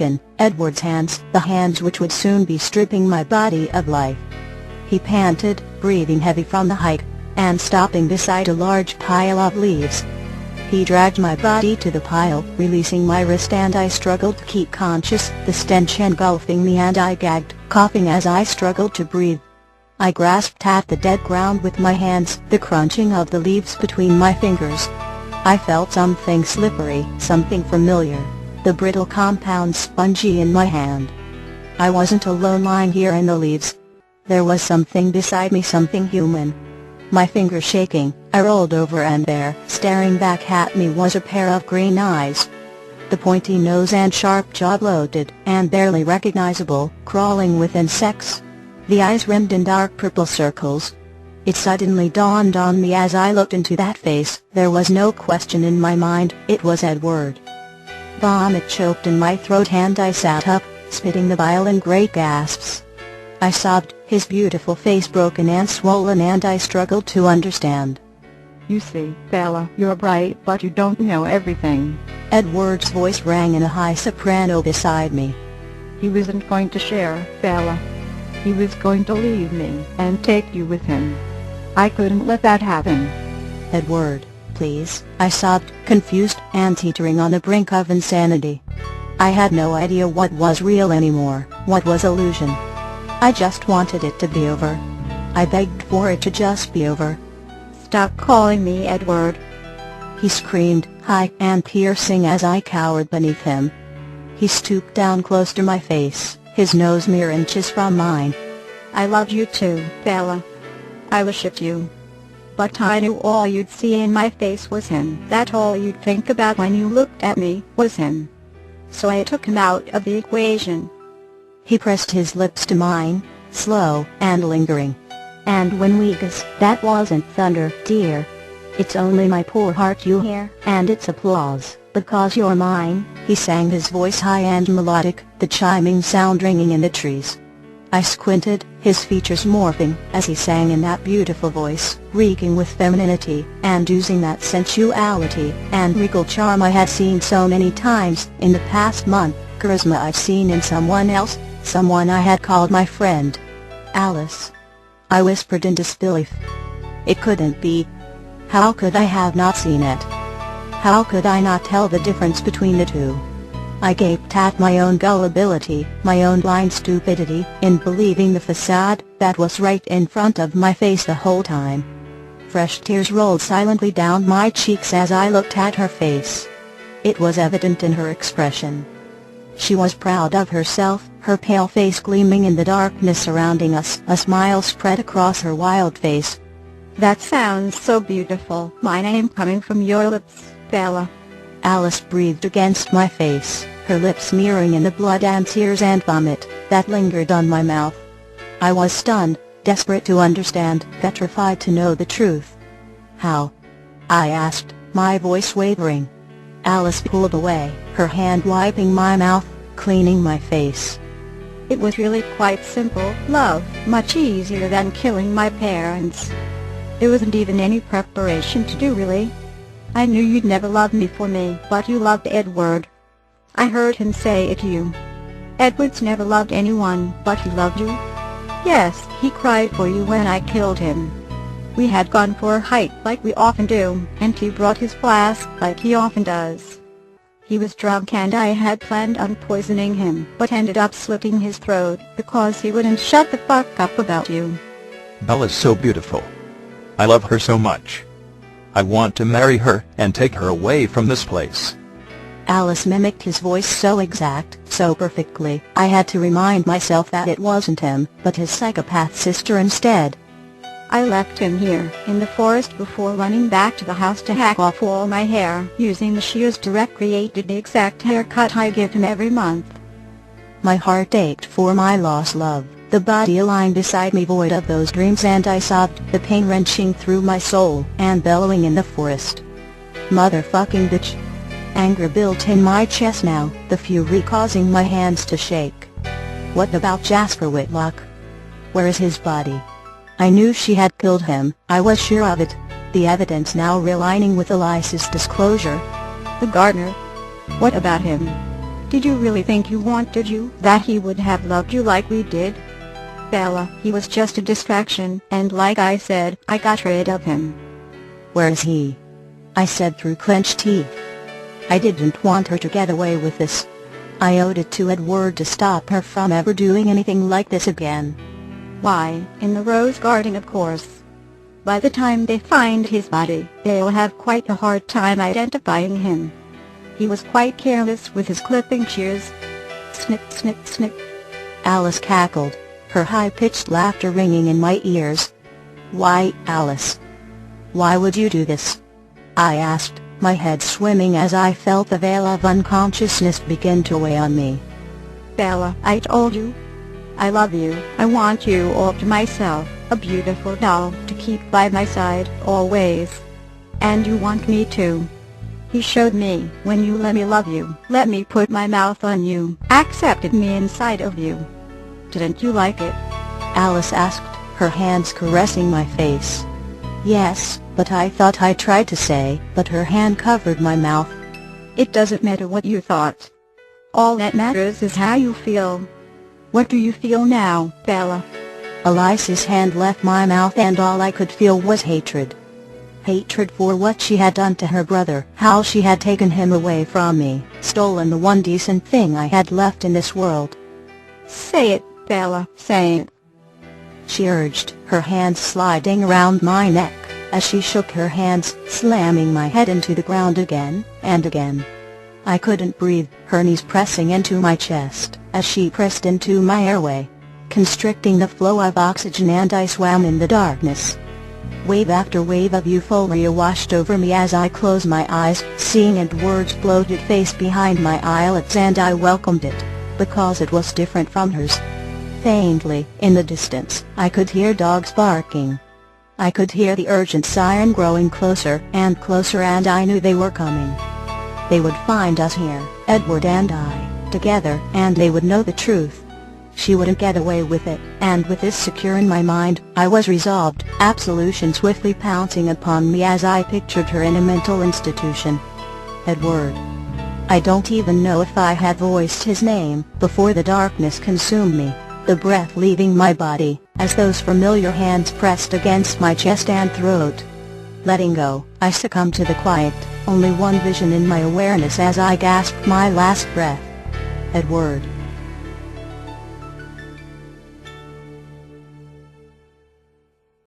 in Edward's hands, the hands which would soon be stripping my body of life. He panted, breathing heavy from the height, and stopping beside a large pile of leaves. He dragged my body to the pile, releasing my wrist, and I struggled to keep conscious, the stench engulfing me, and I gagged, coughing as I struggled to breathe. I grasped at the dead ground with my hands, the crunching of the leaves between my fingers. I felt something slippery, something familiar, the brittle compound spongy in my hand. I wasn't alone lying here in the leaves. There was something beside me, something human. My fingers shaking, I rolled over, and there, staring back at me, was a pair of green eyes. The pointy nose and sharp jaw, bloated and barely recognizable, crawling with insects. The eyes rimmed in dark purple circles. It suddenly dawned on me as I looked into that face, there was no question in my mind, it was Edward. Vomit choked in my throat, and I sat up, spitting the bile in great gasps. I sobbed, his beautiful face broken and swollen, and I struggled to understand. "You see, Bella, you're bright, but you don't know everything." Edward's voice rang in a high soprano beside me. "He wasn't going to share, Bella. He was going to leave me and take you with him. I couldn't let that happen." "Edward, please," I sobbed, confused and teetering on the brink of insanity. I had no idea what was real anymore, what was illusion. I just wanted it to be over. I begged for it to just be over. "Stop calling me Edward," he screamed, high and piercing, as I cowered beneath him. He stooped down close to my face, his nose mere inches from mine. "I loved you too, Bella. I worshipped you. But I knew all you'd see in my face was him, that all you'd think about when you looked at me was him. So I took him out of the equation." He pressed his lips to mine, slow and lingering. "And when we kissed, that wasn't thunder, dear. It's only my poor heart you hear, and it's applause, because you're mine," he sang, his voice high and melodic, the chiming sound ringing in the trees. I squinted, his features morphing, as he sang in that beautiful voice, reeking with femininity, and oozing that sensuality and regal charm I had seen so many times in the past month, charisma I'd seen in someone else, someone I had called my friend. "Alice," I whispered in disbelief. It couldn't be. How could I have not seen it? How could I not tell the difference between the two? I gaped at my own gullibility, my own blind stupidity, in believing the facade that was right in front of my face the whole time. Fresh tears rolled silently down my cheeks as I looked at her face. It was evident in her expression. She was proud of herself, her pale face gleaming in the darkness surrounding us, a smile spread across her wild face. "That sounds so beautiful, my name coming from your lips, Bella." Alice breathed against my face, her lips smearing in the blood and tears and vomit that lingered on my mouth. I was stunned, desperate to understand, petrified to know the truth. "How?" I asked, my voice wavering. Alice pulled away, her hand wiping my mouth, cleaning my face. "It was really quite simple, love, much easier than killing my parents. There wasn't even any preparation to do, really. I knew you'd never love me for me, but you loved Edward. I heard him say it to you. Edward's never loved anyone, but he loved you. Yes, he cried for you when I killed him. We had gone for a hike like we often do, and he brought his flask like he often does. He was drunk and I had planned on poisoning him, but ended up slitting his throat because he wouldn't shut the fuck up about you." "Bella's so beautiful. I love her so much. I want to marry her and take her away from this place." Alice mimicked his voice so exact, so perfectly, I had to remind myself that it wasn't him, but his psychopath sister instead. "I left him here, in the forest, before running back to the house to hack off all my hair, using the shears to recreate the exact haircut I give him every month." My heart ached for my lost love, the body lying beside me void of those dreams, and I sobbed, the pain wrenching through my soul and bellowing in the forest. Motherfucking bitch. Anger built in my chest now, the fury causing my hands to shake. What about Jasper Whitlock? Where is his body? I knew she had killed him, I was sure of it. The evidence now realigning with Elias's disclosure. The gardener. What about him? Did you really think that he would have loved you like we did? Bella, he was just a distraction, and like I said, I got rid of him. Where is he? I said through clenched teeth. I didn't want her to get away with this. I owed it to Edward to stop her from ever doing anything like this again. Why, in the rose garden, of course. By the time they find his body, they'll have quite a hard time identifying him. He was quite careless with his clipping shears. Snip, snip, snip. Alice cackled, her high-pitched laughter ringing in my ears. Why, Alice? Why would you do this? I asked, my head swimming as I felt the veil of unconsciousness begin to weigh on me. Bella, I told you. I love you. I want you all to myself, a beautiful doll to keep by my side, always. And you want me too. He showed me, when you let me love you, let me put my mouth on you, accepted me inside of you. Didn't you like it? Alice asked, her hands caressing my face. Yes, but I thought I tried to say, but her hand covered my mouth. It doesn't matter what you thought. All that matters is how you feel. What do you feel now, Bella? Alice's hand left my mouth and all I could feel was hatred. Hatred for what she had done to her brother, how she had taken him away from me, stolen the one decent thing I had left in this world. Say it, Bella, say it. She urged, her hands sliding around my neck, as she shook her hands, slamming my head into the ground again, and again. I couldn't breathe, her knees pressing into my chest, as she pressed into my airway, constricting the flow of oxygen, and I swam in the darkness. Wave after wave of euphoria washed over me as I closed my eyes, seeing Edward's bloated face behind my eyelids, and I welcomed it, because it was different from hers. Faintly, in the distance, I could hear dogs barking. I could hear the urgent siren growing closer and closer, and I knew they were coming. They would find us here, Edward and I, together, and they would know the truth. She wouldn't get away with it, and with this secure in my mind, I was resolved, absolution swiftly pouncing upon me as I pictured her in a mental institution. Edward. I don't even know if I had voiced his name, before the darkness consumed me, the breath leaving my body, as those familiar hands pressed against my chest and throat. Letting go, I succumbed to the quiet, only one vision in my awareness as I gasped my last breath. Edward.